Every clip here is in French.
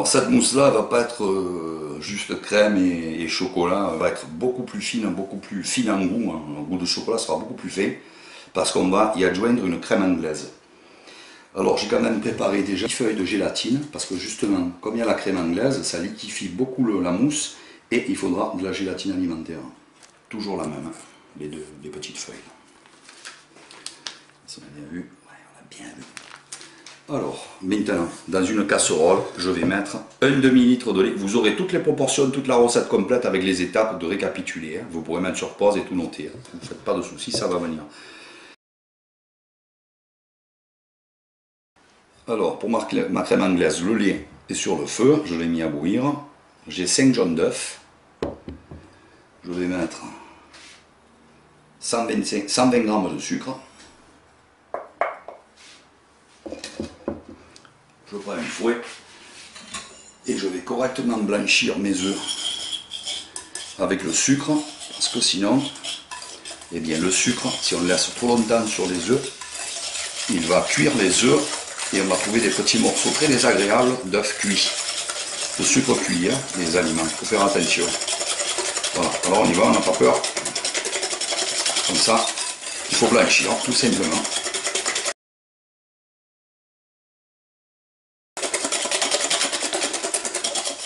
Alors cette mousse-là va pas être juste crème et chocolat, elle va être beaucoup plus fine en goût, hein. Le goût de chocolat sera beaucoup plus fin, parce qu'on va y adjoindre une crème anglaise. Alors j'ai quand même préparé déjà 10 feuilles de gélatine, parce que justement, comme il y a la crème anglaise, ça liquéfie beaucoup la mousse, et il faudra de la gélatine alimentaire. Toujours la même, hein, les petites feuilles. Ça on a bien vu, ouais, on a bien vu. Alors, maintenant, dans une casserole, je vais mettre un demi-litre de lait. Vous aurez toutes les proportions, toute la recette complète avec les étapes de récapituler, hein. Vous pourrez mettre sur pause et tout noter, hein. Ne faites pas de soucis, ça va venir. Alors, pour ma crème anglaise, le lait est sur le feu, je l'ai mis à bouillir. J'ai 5 jaunes d'œufs. Je vais mettre 120 g de sucre. Je prends un fouet et je vais correctement blanchir mes œufs avec le sucre, parce que sinon, eh bien, le sucre, si on le laisse trop longtemps sur les œufs, il va cuire les œufs et on va trouver des petits morceaux très désagréables d'œufs cuits. Le sucre cuit, hein, les aliments, il faut faire attention. Voilà, alors on y va, on n'a pas peur. Comme ça, il faut blanchir, tout simplement.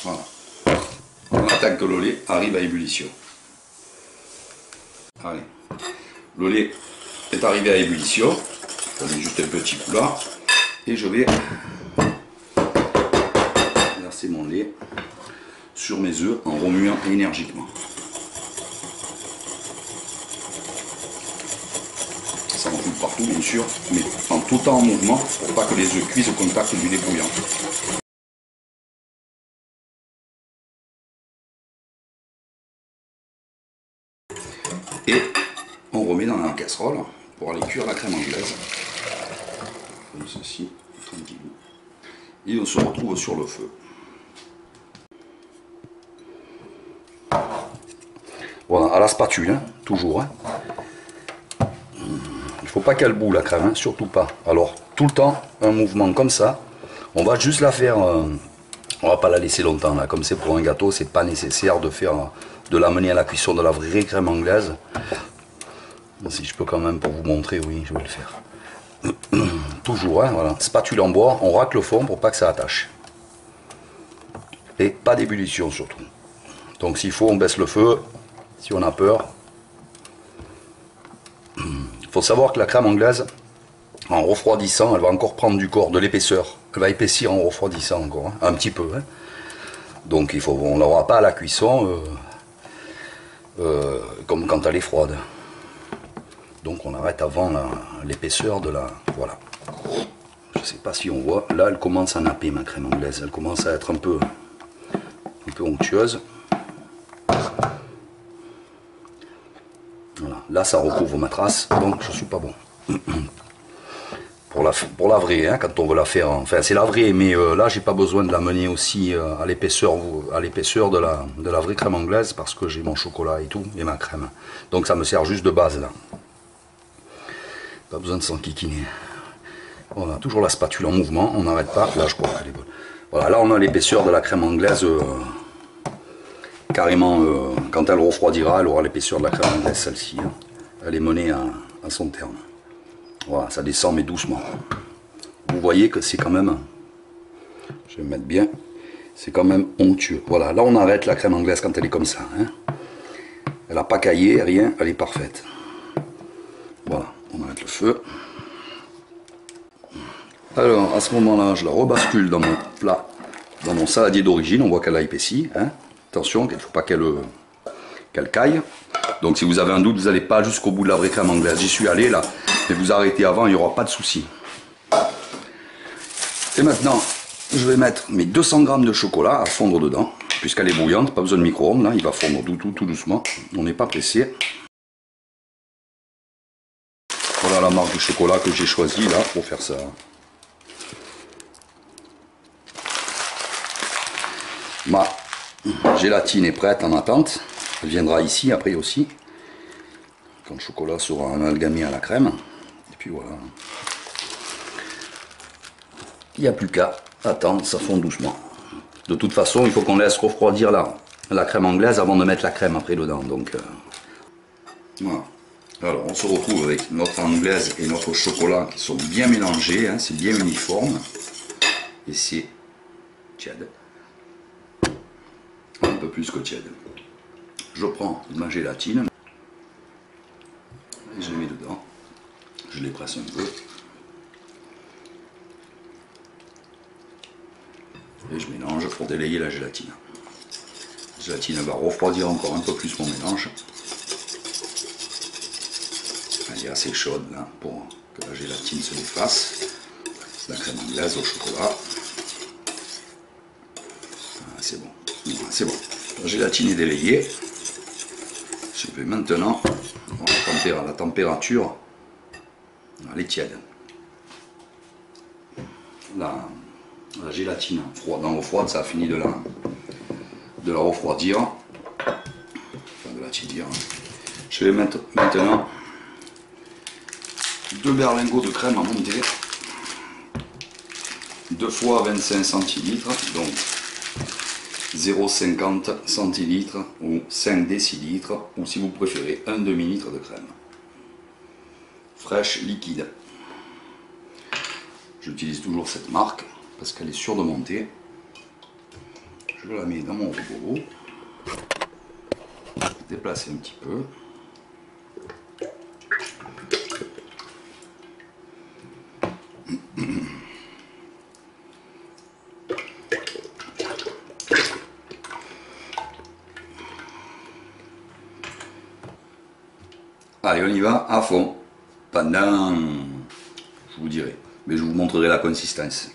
Voilà. On attend que le lait arrive à ébullition. Allez, le lait est arrivé à ébullition. Je mets juste un petit coup là. Et je vais verser mon lait sur mes œufs en remuant énergiquement. Ça en fout partout bien sûr, mais en tout temps en mouvement pour pas que les œufs cuisent au contact du lait bouillant. Et on remet dans la casserole pour aller cuire la crème anglaise. Comme ceci, tranquille. Et on se retrouve sur le feu. Voilà, à la spatule, hein, toujours. Hein. Il ne faut pas qu'elle boue la crème, hein, surtout pas. Alors, tout le temps, un mouvement comme ça. On va juste la faire, on va pas la laisser longtemps là. Comme c'est pour un gâteau, c'est pas nécessaire de l'amener à la cuisson de la vraie crème anglaise. Bon, si je peux quand même pour vous montrer, oui, je vais le faire. Toujours, hein, voilà. Spatule en bois, on racle le fond pour pas que ça attache. Et pas d'ébullition surtout. Donc s'il faut, on baisse le feu. Si on a peur. Il faut savoir que la crème anglaise, en refroidissant, elle va encore prendre du corps, de l'épaisseur. Elle va épaissir en refroidissant encore, hein, un petit peu. Hein. Donc on ne l'aura pas à la cuisson comme quand elle est froide. Donc on arrête avant l'épaisseur de la... Voilà. Je ne sais pas si on voit. Là, elle commence à napper ma crème anglaise. Elle commence à être un peu onctueuse. Voilà. Là, ça recouvre ma trace, donc je suis pas bon. Pour la vraie, hein, quand on veut la faire, enfin c'est la vraie, mais là j'ai pas besoin de la mener aussi à l'épaisseur de la vraie crème anglaise, parce que j'ai mon chocolat et tout, et ma crème. Donc ça me sert juste de base là. Pas besoin de s'enquiquiner. Voilà, toujours la spatule en mouvement, on n'arrête pas. Là je crois qu'elle est bonne. Voilà, là on a l'épaisseur de la crème anglaise. Carrément, quand elle refroidira, elle aura l'épaisseur de la crème anglaise, celle-ci. Hein. Elle est menée à son terme. Voilà, ça descend mais doucement. Vous voyez que c'est quand même, je vais me mettre bien, c'est quand même onctueux. Voilà, là on arrête la crème anglaise quand elle est comme ça. Hein. Elle n'a pas caillé, rien, elle est parfaite. Voilà, on arrête le feu. Alors, à ce moment-là, je la rebascule dans mon plat, dans mon saladier d'origine. On voit qu'elle a épaissi. Hein. Attention, il ne faut pas qu'elle caille. Donc si vous avez un doute, vous n'allez pas jusqu'au bout de la vraie crème anglaise. J'y suis allé là, mais vous arrêtez avant, il n'y aura pas de souci. Et maintenant, je vais mettre mes 200 g de chocolat à fondre dedans, puisqu'elle est bouillante, pas besoin de micro-ondes, là, il va fondre tout doucement. On n'est pas pressé. Voilà la marque de chocolat que j'ai choisie là pour faire ça. Ma gélatine est prête en attente. Elle viendra ici après aussi. Quand le chocolat sera amalgamé à la crème. Et puis voilà. Il n'y a plus qu'à attendre, ça fond doucement. De toute façon, il faut qu'on laisse refroidir la crème anglaise avant de mettre la crème après dedans. Donc, voilà. Alors, on se retrouve avec notre anglaise et notre chocolat qui sont bien mélangés, hein, c'est bien uniforme. Et c'est tiède. Un peu plus que tiède. Je prends ma gélatine et je les mets dedans. Je les presse un peu. Et je mélange pour délayer la gélatine. La gélatine va refroidir encore un peu plus mon mélange. Elle est assez chaude là pour que la gélatine se défasse. La crème anglaise au chocolat. Ah, c'est bon. C'est bon. La gélatine est délayée. Je vais maintenant la température. Elle est tiède. La gélatine dans l'eau froide, ça a fini de la refroidir. Enfin, de la tiédir. Je vais mettre maintenant 2 berlingots de crème à monter. 2 fois 25 centilitres, donc 0,50 centilitres ou 5 décilitres, ou si vous préférez, un demi-litre de crème. Fraîche, liquide. J'utilise toujours cette marque parce qu'elle est sûre de monter. Je la mets dans mon robot. Déplacer un petit peu. Allez, on y va à fond. Pendant, je vous dirai, mais je vous montrerai la consistance.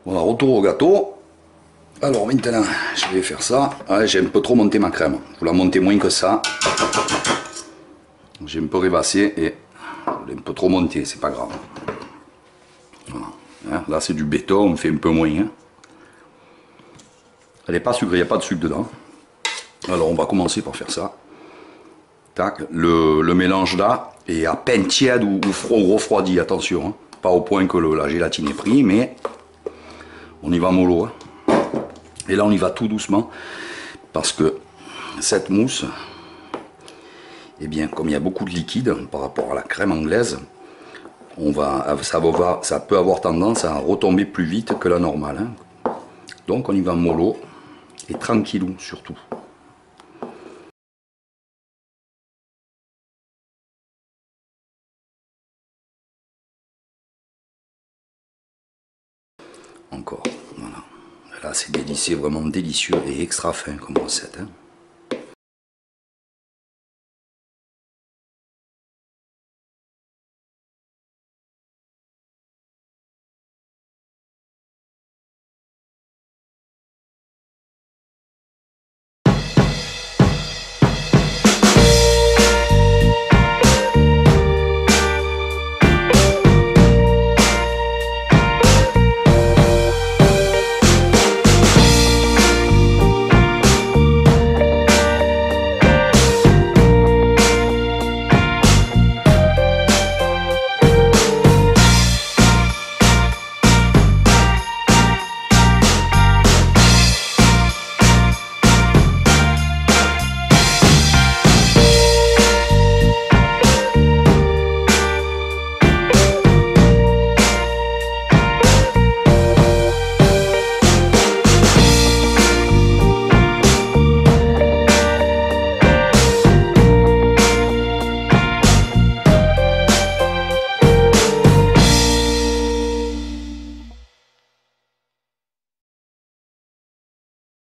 Voilà, retour au gâteau. Alors maintenant, je vais faire ça. Ah, j'ai un peu trop monté ma crème. Vous la montez moins que ça. J'ai un peu rêvassé et je l'ai un peu trop monté, c'est pas grave. Voilà. Hein, là c'est du béton, on fait un peu moins. Hein. Elle n'est pas sucrée, il n'y a pas de sucre dedans. Alors on va commencer par faire ça. Tac, le mélange là est à peine tiède ou refroidi, attention. Hein. Pas au point que la gélatine est prise, mais on y va mollo. Hein. Et là on y va tout doucement parce que cette mousse, eh bien, comme il y a beaucoup de liquide par rapport à la crème anglaise, ça peut avoir tendance à retomber plus vite que la normale. Hein. Donc on y va mollo et tranquillou surtout. Encore, voilà. Là c'est délicieux, vraiment délicieux et extra fin comme recette. Hein.